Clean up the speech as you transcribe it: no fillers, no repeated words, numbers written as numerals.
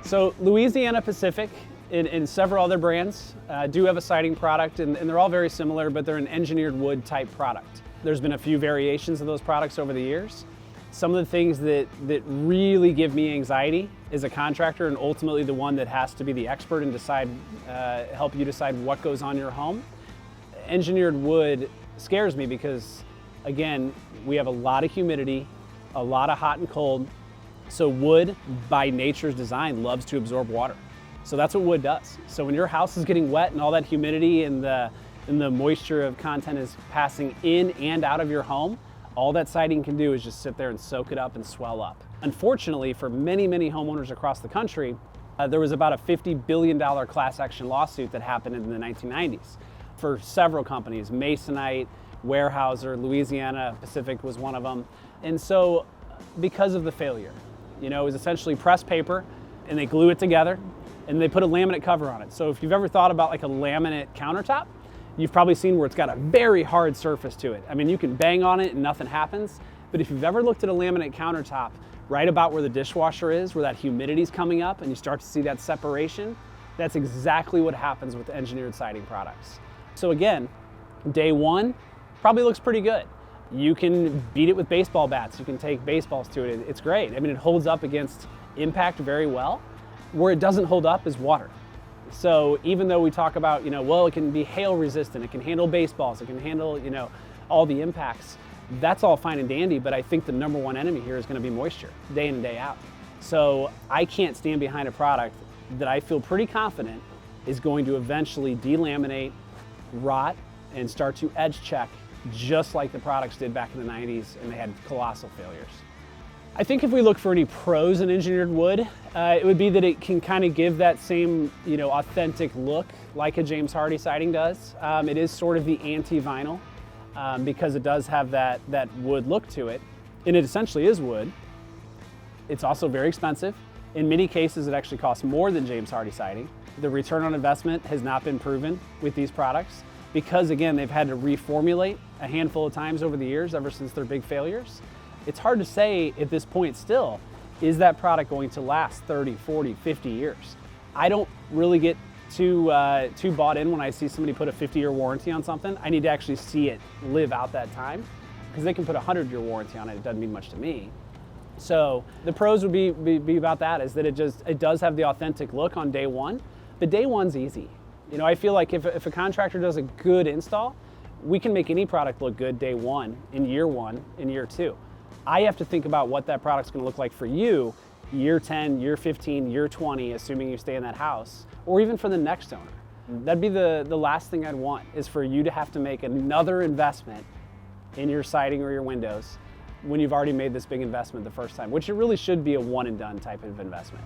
So Louisiana Pacific and several other brands do have a siding product, and they're all very similar, but they're an engineered wood type product. There's been a few variations of those products over the years. Some of the things that really give me anxiety as a contractor, and ultimately the one that has to be the expert and help you decide what goes on your home. Engineered wood scares me because, again, we have a lot of humidity, a lot of hot and cold. So wood, by nature's design, loves to absorb water. So that's what wood does. So when your house is getting wet and all that humidity and the moisture of content is passing in and out of your home, all that siding can do is just sit there and soak it up and swell up. Unfortunately, for many, many homeowners across the country, there was about a $50 billion class action lawsuit that happened in the 1990s for several companies. Masonite, Weyerhaeuser, Louisiana Pacific was one of them. And so because of the failure, it was essentially pressed paper and they glue it together and they put a laminate cover on it. So if you've ever thought about like a laminate countertop, you've probably seen where it's got a very hard surface to it. I mean, you can bang on it and nothing happens, but if you've ever looked at a laminate countertop, right about where the dishwasher is, where that humidity's coming up and you start to see that separation, that's exactly what happens with engineered siding products. So again, day one probably looks pretty good. You can beat it with baseball bats. You can take baseballs to it. It's great. I mean, it holds up against impact very well. Where it doesn't hold up is water. So even though we talk about, well, it can be hail resistant, it can handle baseballs, it can handle, all the impacts, that's all fine and dandy, but I think the number one enemy here is going to be moisture, day in and day out. So I can't stand behind a product that I feel pretty confident is going to eventually delaminate, rot, and start to edge check, just like the products did back in the 90s, and they had colossal failures. I think if we look for any pros in engineered wood, it would be that it can kind of give that same, authentic look like a James Hardie siding does. It is sort of the anti-vinyl because it does have that wood look to it, and it essentially is wood. It's also very expensive. In many cases, it actually costs more than James Hardie siding. The return on investment has not been proven with these products because, again, they've had to reformulate a handful of times over the years, ever since their big failures. It's hard to say at this point still, is that product going to last 30, 40, 50 years? I don't really get too bought in when I see somebody put a 50-year warranty on something. I need to actually see it live out that time, because they can put a 100-year warranty on it. It doesn't mean much to me. So the pros would be about that, is that it does have the authentic look on day one, but day one's easy. I feel like if a contractor does a good install, we can make any product look good day one, in year two. I have to think about what that product's going to look like for you year 10, year 15, year 20, assuming you stay in that house, or even for the next owner. That'd be the last thing I'd want, is for you to have to make another investment in your siding or your windows when you've already made this big investment the first time, which it really should be a one and done type of investment.